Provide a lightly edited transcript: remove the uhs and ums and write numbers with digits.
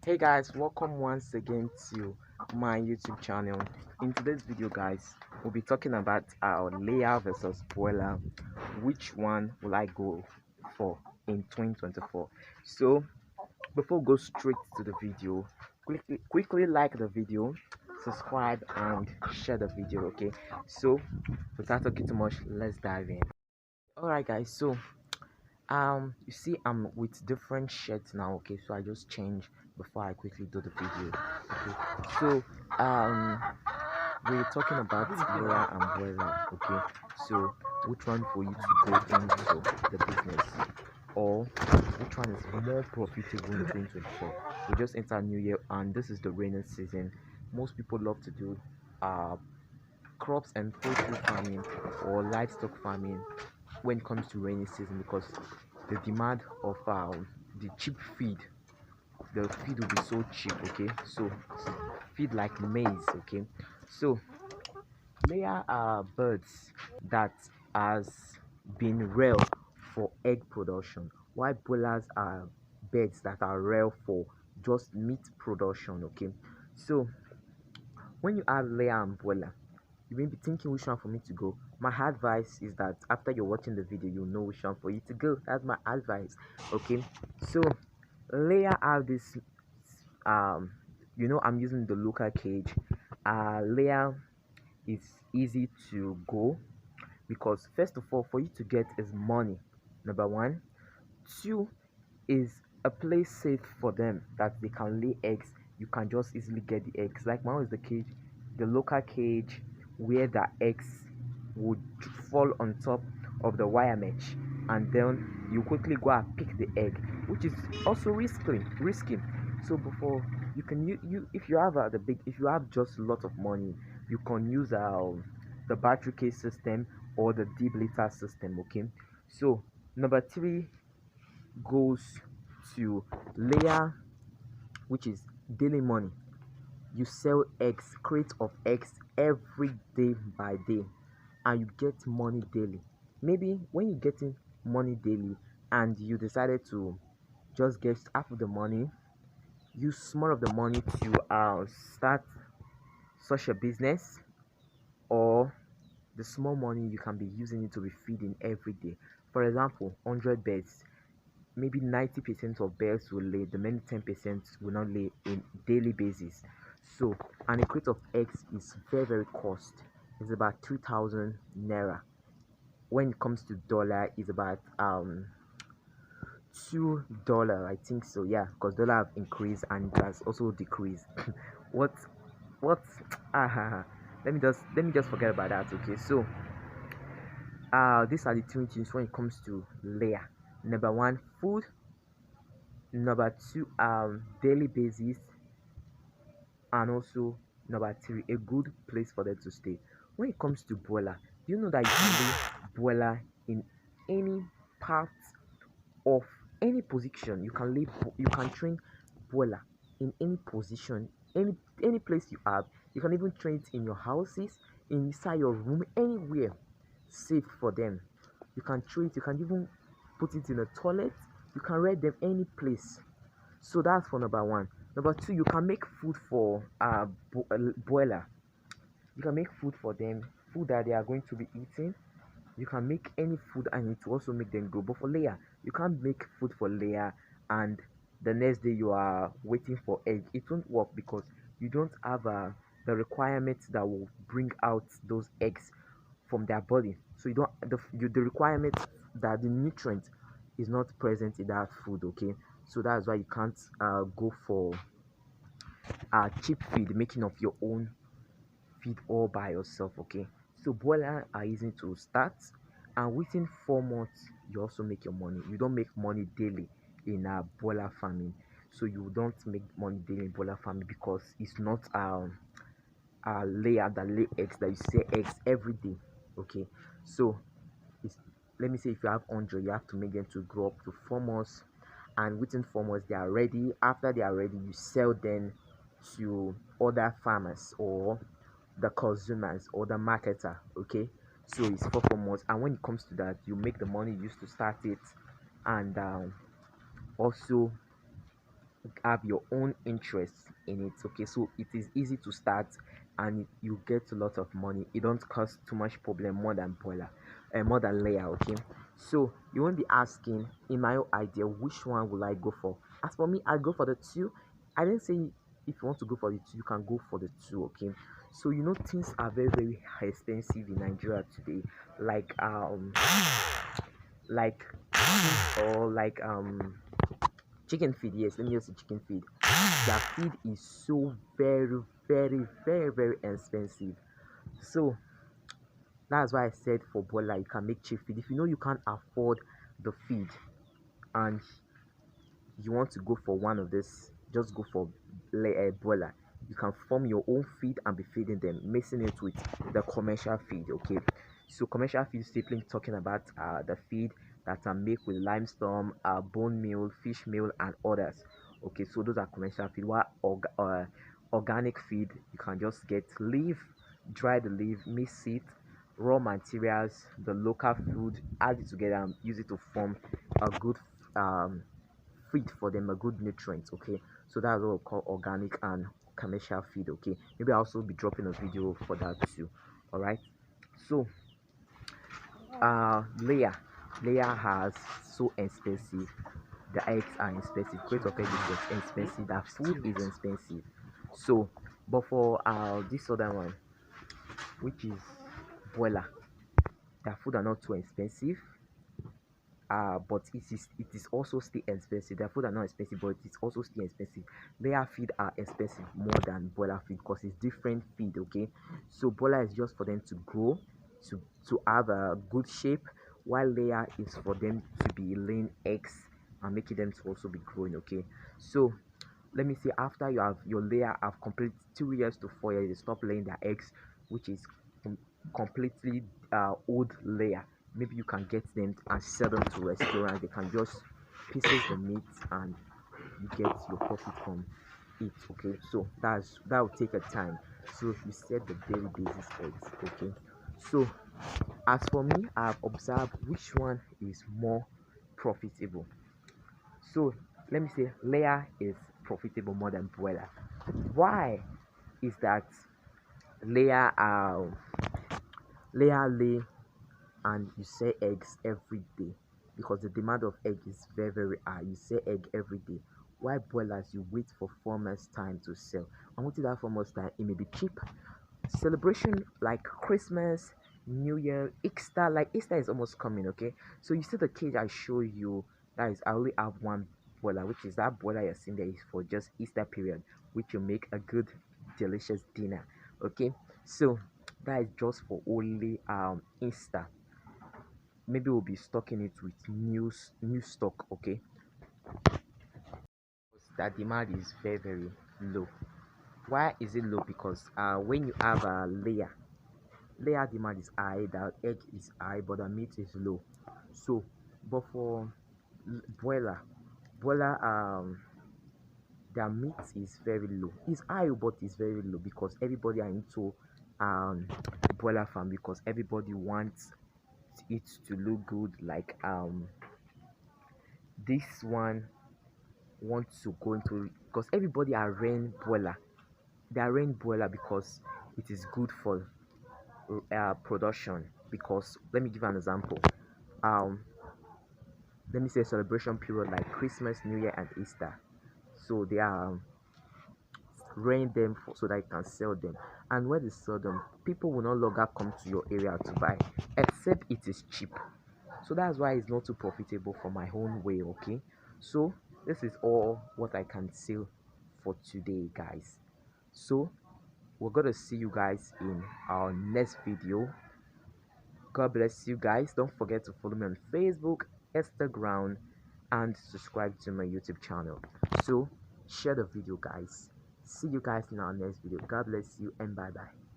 Hey guys, welcome once again to my YouTube channel. In today's video guys, we'll be talking about our layer versus boiler. Which one will I go for in 2024? So before we go straight to the video, quickly like the video, subscribe and share the video, okay? So without talking too much, let's dive in. Alright guys, so you see I'm with different shirts now, okay? So I just change before I quickly do the video. Okay, so we're talking about layer and boiler, okay? So which one for you to go into the business, or which one is more profitable in 2024? We just enter new year and this is the rainy season. Most people love to do uh crops and poultry farming or livestock farming when it comes to rainy season, because the demand of the cheap feed, the feed will be so cheap, okay? So feed like maize, okay? So layer are birds that has been rare for egg production, while broilers are birds that are rare for just meat production, okay? So when you have layer and broiler, you may be thinking which one for me to go. My advice is that after you're watching the video, you'll know which one for you to go. That's my advice, okay? So layer have this um I'm using the local cage. Layer is easy to go because first of all, for you to get is money, number one. Two is a place safe for them that they can lay eggs. You can just easily get the eggs. Like mine is the cage, the local cage where the eggs would fall on top of the wire mesh, and then you quickly go and pick the egg, which is also risky. So before you can you if you have if you have just a lot of money, you can use the battery case system or the deep litter system, okay? So number three goes to layer, which is daily money. You sell eggs, crate of eggs every day by day, and you get money daily. Maybe when you're getting money daily and you decided to just get half of the money, use more of the money to start such a business, or the small money you can be using it to be feeding every day. For example, 100 beds, maybe 90% of birds will lay, the remaining 10% will not lay in daily basis. So and a crate of eggs is very cost. It's about 3,000 naira. When it comes to dollar, is about $2, I think so, yeah, because dollar have increased and it has also decreased. what what let me just forget about that, okay? So these are the two things when it comes to layer. Number one, food. Number two, daily basis. And also number three, a good place for them to stay. When it comes to boiler, do you know that you can lay boiler in any part of any position? You can train boiler in any position, any place you have. You can even train it in your houses, inside your room, anywhere safe for them. You can train it, you can even put it in a toilet, you can read them any place. So that's for number one. Number two, you can make food for boiler. You can make food for them, food that they are going to be eating. You can make any food and it will also make them grow. But for layer, you can't make food for layer and the next day you are waiting for egg. It won't work because you don't have the requirements that will bring out those eggs from their body. So you don't the requirement that the nutrient is not present in that food, okay? So that's why you can't go for cheap feed, making of your own feed all by yourself, okay? So boiler are easy to start, and within 4 months you also make your money. You don't make money daily in boiler farming. So you don't make money daily in boiler farming because it's not a layer that lay eggs, that you sell eggs every day, okay? So it's, let me say, if you have 100, you have to make them to grow up to 4 months, and within 4 months they are ready. After they are ready, you sell them to other farmers or the consumers or the marketer, okay? So it's for 4 months, and when it comes to that, you make the money you used to start it, and also have your own interests in it. Okay, so it is easy to start and you get a lot of money. It don't cost too much problem more than boiler and more than layer. Okay, so you won't be asking in my idea which one will I go for. As for me, I go for the two. I didn't say if you want to go for the two you can go for the two. Okay, so you know things are very expensive in Nigeria today, like like or like chicken feed. Yes, let me just say chicken feed. Their feed is so very expensive. So that's why I said for boiler you can make cheap feed. If you know you can't afford the feed and you want to go for one of this, just go for boiler. You can form your own feed and be feeding them, mixing it with the commercial feed. Okay, so commercial feed is simply talking about the feed that are made with limestone, bone meal, fish meal, and others. Okay, so those are commercial feed. While organic feed, you can just get leaf, dry the leaf, mix it, raw materials, the local food, add it together and use it to form a good um feed for them, a good nutrients. Okay, so that's what we call organic and commercial feed. Okay, maybe I'll also be dropping a video for that too. All right, so layer has so expensive. The eggs are expensive, crate of eggs is expensive, that food is expensive. So but for this other one, which is boiler, their food are not too expensive, but it is also still expensive. Their food are not expensive, but it's also still expensive. Layer feed are expensive more than boiler feed because it's different feed. Okay, so boiler is just for them to grow, to have a good shape, while layer is for them to be laying eggs and making them to also be growing. Okay, so let me say after you have your layer have completed 2 years to 4 years, they stop laying their eggs, which is completely old layer. Maybe you can get them and sell them to restaurants. They can just pieces the meat and you get your profit from it. Okay, so that will take a time. So you set the very basis eggs. Okay, so as for me, I've observed which one is more profitable. So let me say layer is profitable more than broiler. Why is that? Layer layer lay and you sell eggs every day because the demand of egg is very high. You sell egg every day. Why broilers you wait for 4 months time to sell? And within that 4 months time it may be cheap. Celebration like Christmas, New Year, Easter, like Easter is almost coming. Okay, so you see the cage I show you, that is I only have one boiler, which is that boiler you're seeing there is for just Easter period, which will make a good delicious dinner. Okay, so that is just for only Easter. Maybe we'll be stocking it with new stock. Okay, that demand is very low. Why is it low? Because when you have a layer demand is high, the egg is high, but the meat is low. So but for broiler, broiler their meat is very low. It's high but it's very low because everybody are into um broiler farm because everybody wants it to look good. Like this one wants to go into, because everybody are rain broiler. They are rain broiler because it is good for production. Because let me give an example. um let me say celebration period like Christmas, New Year, and Easter. So they are rearing them so that you can sell them. And when they sell them, people will no longer come to your area to buy, except it is cheap. So that's why it's not too profitable for my own way. Okay, so this is all what I can say for today, guys. So we're gonna see you guys in our next video. God bless you guys. Don't forget to follow me on Facebook, Instagram, and subscribe to my YouTube channel. So share the video, guys. See you guys in our next video. God bless you and bye bye.